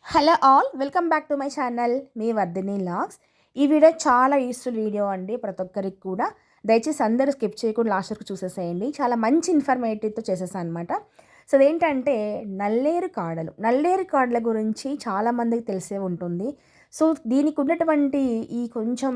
Hello all welcome back to my channel మీ Vardhini vlogs. ఈ video చాలా యూస్ఫుల్ వీడియో అండి ప్రతి ఒక్కరికి కూడా. దయచేసి అందరూ స్కిప్ చేయకుండా లాస్ట్ వరకు చూసేసేయండి. చాలా మంచి ఇన్ఫర్మేటివ్తో చేసేసాను అనమాట. సో అదేంటంటే నల్లేరు కాడల గురించి చాలామందికి తెలిసే ఉంటుంది. సో దీనికి ఉన్నటువంటి ఈ కొంచెం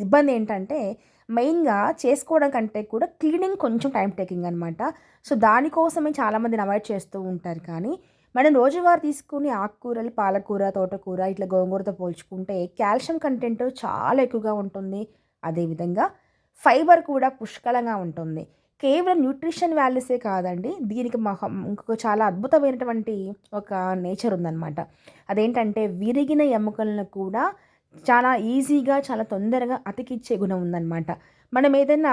ఇబ్బంది ఏంటంటే మెయిన్గా చేసుకోవడం కంటే కూడా క్లీనింగ్ కొంచెం టైం టేకింగ్ అనమాట. సో దానికోసమే చాలామందిని అవాయిడ్ చేస్తూ ఉంటారు. కానీ మనం రోజువారీ తీసుకునే ఆకుకూరలు, పాలకూర, తోటకూర ఇట్లా గోంగూరతో పోల్చుకుంటే కాల్షియం కంటెంట్ చాలా ఎక్కువగా ఉంటుంది. అదేవిధంగా ఫైబర్ కూడా పుష్కలంగా ఉంటుంది. కేవలం న్యూట్రిషన్ వాల్యూసే కాదండి, దీనికి ఇంకొక చాలా అద్భుతమైనటువంటి ఒక నేచర్ ఉందన్నమాట. అదేంటంటే విరిగిన ఎముకలను కూడా చాలా ఈజీగా, చాలా తొందరగా అతికిచ్చే గుణం ఉందన్నమాట. మనం ఏదైనా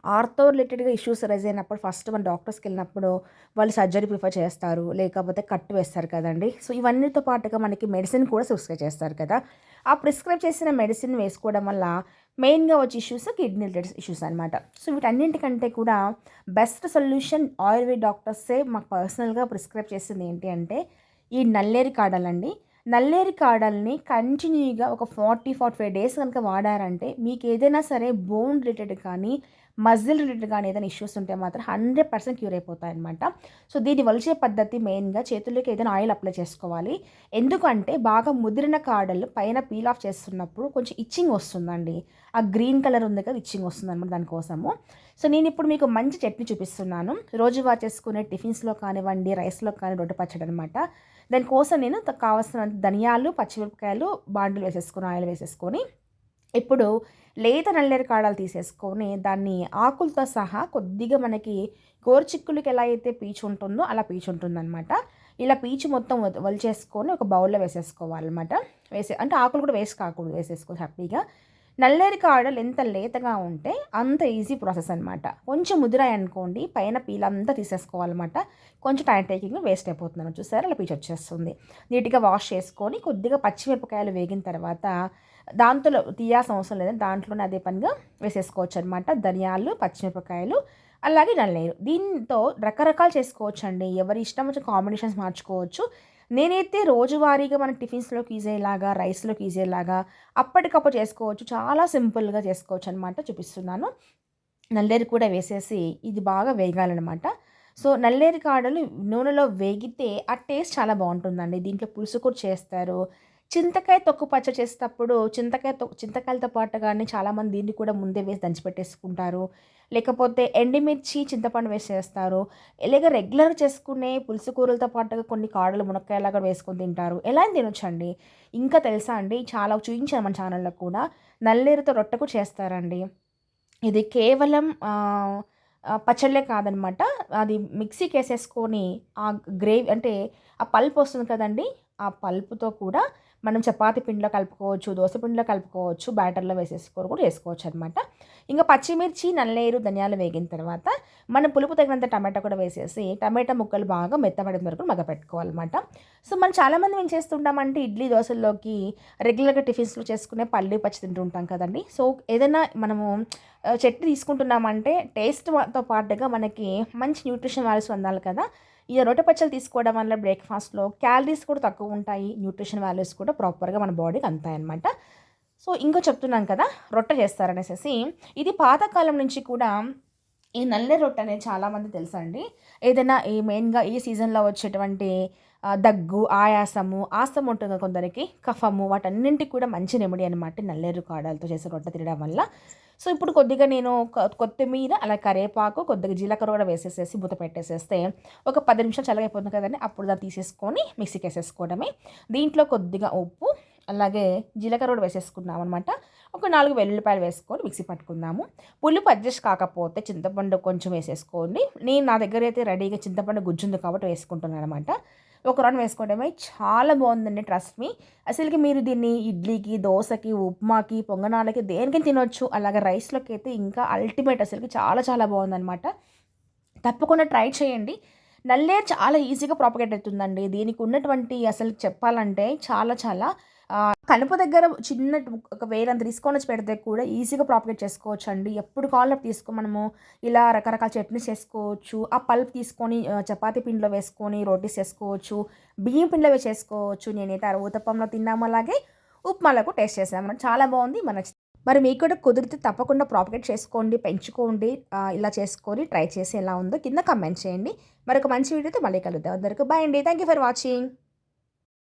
ఆర్థో రిలేటెడ్‌గా ఇష్యూస్ రైజ్ అయినప్పుడు ఫస్ట్ మన డాక్టర్స్‌కి వెళ్ళినప్పుడు వాళ్ళు సర్జరీ ప్రిఫర్ చేస్తారు. లేకపోతే కట్టు వేస్తారు కదండీ. సో ఇవన్నీతో పాటుగా మనకి మెడిసిన్ కూడా ప్రిస్క్రైబ్ చేస్తారు కదా! ఆ ప్రిస్క్రైబ్ చేసిన మెడిసిన్ వేసుకోవడం వల్ల మెయిన్‌గా వచ్చే ఇష్యూస్ కిడ్నీ రిలేటెడ్ ఇష్యూస్ అనమాట. సో వీటన్నింటికంటే కూడా బెస్ట్ సొల్యూషన్ ఆయుర్వేద డాక్టర్సే మాకు పర్సనల్‌గా ప్రిస్క్రైబ్ చేసింది ఏంటి అంటే ఈ నల్లేరి కాడలండి. నల్లేరి కాడల్ని కంటిన్యూగా ఒక 45 డేస్ కనుక వాడారంటే మీకేదైనా సరే బోన్ రిలేటెడ్ కానీ, మజిల్ రిలేటెడ్ కానీ ఏదైనా ఇష్యూస్ ఉంటే మాత్రం 100% క్యూర్ అయిపోతాయన్నమాట. సో దీన్ని ఒలిచే పద్ధతి మెయిన్‌గా చేతుల్లోకి ఏదైనా ఆయిల్ అప్లై చేసుకోవాలి. ఎందుకంటే బాగా ముదిరిన కాడలు పైన పీల్ ఆఫ్ చేస్తున్నప్పుడు కొంచెం ఇచ్చింగ్ వస్తుందండి. ఆ గ్రీన్ కలర్ ఉంది కదా, ఇచ్చింగ్ వస్తుందన్నమాట దానికోసము. సో నేనిప్పుడు మీకు మంచి చట్నీ చూపిస్తున్నాను. రోజువారీ చేసుకునే టిఫిన్స్‌లో కానివ్వండి, రైస్‌లో కానీ రొట్టె పచ్చడి అనమాట. దానికోసం నేను కావాల్సినంత ధనియాలు, పచ్చిమిరపకాయలు బాండిలో వేసేసుకొని, ఆయిల్ వేసేసుకొని, ఇప్పుడు లేత నల్లేరు కాడలు తీసేసుకొని దాన్ని ఆకులతో సహా కొద్దిగా మనకి గోరుచిక్కులకి ఎలా అయితే పీచు ఉంటుందో అలా పీచు ఉంటుందన్నమాట. ఇలా పీచు మొత్తం ఒలిచేసుకొని ఒక బౌల్‌లో వేసేసుకోవాలన్నమాట. అంటే ఆకులు కూడా వేస్ట్ కాకూడదు, వేసేసుకోవాలి హ్యాపీగా. నల్లేరు కాడలు ఎంత లేతగా ఉంటే అంత ఈజీ ప్రాసెస్ అనమాట. కొంచెం ముదిరాయనుకోండి పైన పీలంతా తీసేసుకోవాలన్నమాట. కొంచెం టైం టేకింగ్ వేస్ట్ అయిపోతుందన్నమాట. చూసారా అలా పీచు వచ్చేస్తుంది. నీట్‌గా వాష్ చేసుకొని కొద్దిగా పచ్చిమిరపకాయలు వేగిన తర్వాత దాంతోలో తీయాల్సిన అవసరం లేదండి. దాంట్లోనే అదే పనిగా వేసేసుకోవచ్చనమాట. ధనియాలు, పచ్చిమిరపకాయలు అలాగే నల్లేరు. దీంతో రకరకాలు చేసుకోవచ్చండి. ఎవరి ఇష్టం వచ్చిన కాంబినేషన్స్ మార్చుకోవచ్చు. నేనైతే రోజువారీగా మన టిఫిన్స్‌లోకి ఈజీలాగా, రైస్‌లోకి ఈజీలాగా అప్పటికప్పుడు చేసుకోవచ్చు. చాలా సింపుల్‌గా చేసుకోవచ్చనమాట. చూపిస్తున్నాను. నల్లేరు కూడా వేసేసి ఇది బాగా వేగాలనమాట. సో నల్లేరు కాడలు నూనెలో వేగితే ఆ టేస్ట్ చాలా బావుంటుందండి. దీంట్లో పులుసు కూడా చేస్తారు. చింతకాయ తొక్కు పచ్చడి చేసేటప్పుడు చింతకాయలతో పాటుగానే చాలామంది దీన్ని కూడా ముందే వేసి దంచి పెట్టేసుకుంటారు. లేకపోతే ఎండుమిర్చి, చింతపండు వేసి చేస్తారు. ఇలాగ రెగ్యులర్‌గా చేసుకునే పులుసు కూరలతో పాటుగా కొన్ని కాడలు మునక్కాయలాగా వేసుకొని తింటారు. ఎలా అయినా తినొచ్చండి. ఇంకా తెలుసా అండి, చాలా చూయించాను మన ఛానల్‌లో కూడా. నల్లేరుతో రొట్టె కూడా చేస్తారండి. ఇది కేవలం పచ్చళ్ళే కాదనమాట. అది మిక్సీకేసేసుకొని ఆ గ్రేవీ అంటే ఆ పల్ప్ వస్తుంది కదండీ! ఆ పల్ప్‌తో కూడా మనం చపాతీ పిండిలో కలుపుకోవచ్చు, దోస పిండిలో కలుపుకోవచ్చు, బ్యాటర్‌లో వేసేసుకొని కూడా చేసుకోవచ్చనమాట. ఇంక పచ్చిమిర్చి, నల్లేరు, ధనియాలు వేగిన తర్వాత మనం పులుపు తగినంత టమాటా కూడా వేసేసి, టమాటా ముక్కలు బాగా మెత్తబడేంత వరకు మగ్గపెట్టుకోవాలన్నమాట. సో మనం చాలామంది ఏం చేస్తుంటామంటే ఇడ్లీ, దోసల్లోకి రెగ్యులర్‌గా టిఫిన్స్‌లో చేసుకునే పల్లీ పచ్చి తింటూ ఉంటాం కదండీ! సో ఏదైనా మనము చట్నీ తీసుకుంటున్నామంటే టేస్ట్‌తో పాటుగా మనకి మంచి న్యూట్రిషన్ వాల్యూస్ అందాలి కదా! ఈ రొట్టె పచ్చళ్ళు తీసుకోవడం వల్ల బ్రేక్‌ఫాస్ట్‌లో క్యాలరీస్ కూడా తక్కువుంటాయి. న్యూట్రిషన్ వాల్యూస్ కూడా ప్రాపర్‌గా మన బాడీకి అందుతాయన్నమాట. సో ఇంకో చెప్తున్నాను కదా, రొట్టె చేస్తారనేసేసి. ఇది పాతకాలం నుంచి కూడా ఈ నల్లే రొట్టె అనేది చాలామంది తెలుసండి. ఏదైనా ఈ మెయిన్‌గా ఈ సీజన్‌లో వచ్చేటువంటి దగ్గు, ఆయాసము, ఆస్తమా ఉంటుంది కదా కొందరికి, కఫము వాటన్నింటికి కూడా మంచి రెమెడీ అనమాట నల్లేరు కాడలతో చేసే రొట్టె తినడం వల్ల. సో ఇప్పుడు కొద్దిగా నేను కొత్తిమీర, అలా కరివేపాకు, కొద్దిగా జీలకర్ర కూడా వేసేసేసి మూత పెట్టేసేస్తే ఒక 10 నిమిషాలు చల్లగైపోతుంది కదండీ! అప్పుడు దాన్ని తీసేసుకొని మిక్సీకేసేసుకోవడమే. దీంట్లో కొద్దిగా ఉప్పు, అలాగే జీలకర్ర కూడా వేసేసుకున్నామనమాట. ఒక 4 వెల్లుల్లిపాయలు వేసుకొని మిక్సీ పట్టుకుందాము. పులుపు అడ్జస్ట్ కాకపోతే చింతపండు కొంచెం వేసేసుకోండి. నా దగ్గర అయితే రెడీగా చింతపండు గుజ్జుంది కాబట్టి వేసుకుంటున్నాననమాట. ఒక రౌండ్ వేసుకోవడమే చాలా బావుందండి, ట్రస్ట్ మీ. అసలకి మీరు దీన్ని ఇడ్లీకి, దోసకి, ఉప్మాకి, పొంగనాలకి దేనికైనా తినొచ్చు. అలాగే రైస్‌లోకి అయితే ఇంకా అల్టిమేట్, అసలకి చాలా చాలా బావుందనమాట. తప్పకుండా ట్రై చేయండి. నల్లేరు చాలా ఈజీగా ప్రాపగేట్ అవుతుందండి. దీనికి ఉన్నటువంటి అసలు చెప్పాలంటే చాలా చాలా కలుపు దగ్గర చిన్న ఒక వేరంత తీసుకొనొచ్చి పెడితే కూడా ఈజీగా ప్రాపగేట్ చేసుకోవచ్చండి. ఎప్పుడు కావాలో అప్పుడు మనము ఇలా రకరకాల చట్నీస్ చేసుకోవచ్చు. ఆ పల్ప్ తీసుకొని చపాతీ పిండిలో వేసుకొని రోటీస్ చేసుకోవచ్చు. బియ్యం పిండిలో వేసి చేసుకోవచ్చు. నేనైతే ఊతప్పంలో తిన్నాము. అలాగే ఉప్మాలకు టేస్ట్ చేసాము. చాలా బాగుంది. మరి మీకు కూడా కుదిరితే తప్పకుండా ప్రాపగేట్ చేసుకోండి, పెంచుకోండి. ఇలా చేసుకొని ట్రై చేసి ఎలా ఉందో కింద కామెంట్ చేయండి. మరొక మంచి వీడియోతో మళ్ళీ కలుద్దాం. అందరికీ బై అండి. Thank you for watching.